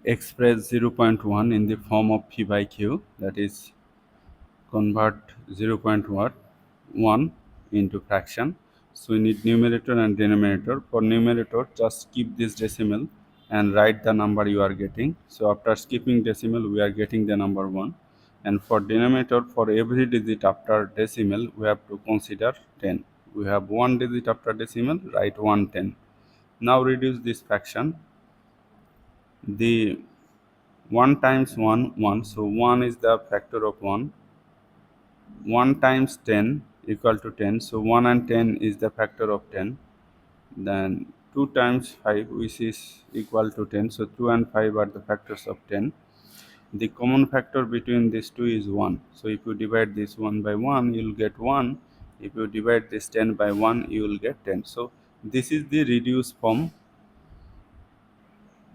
express 0.1 in the form of p by q, that is convert 0.1 into fraction. So we need numerator and denominator. For numerator, just skip this decimal and write the number you are getting. So after skipping decimal, we are getting the number 1. And for denominator, for every digit after decimal, we have to consider 10. We have one digit after decimal, write 110. Now reduce this fraction. The 1 times 1, 1. So 1 is the factor of 1. 1 times 10 equal to 10. So 1 and 10 is the factor of 10. Then 2 times 5, which is equal to 10. So 2 and 5 are the factors of 10. The common factor between these two is 1. So if you divide this 1 by 1, you will get 1. If you divide this 10 by 1, you will get 10. So this is the reduced form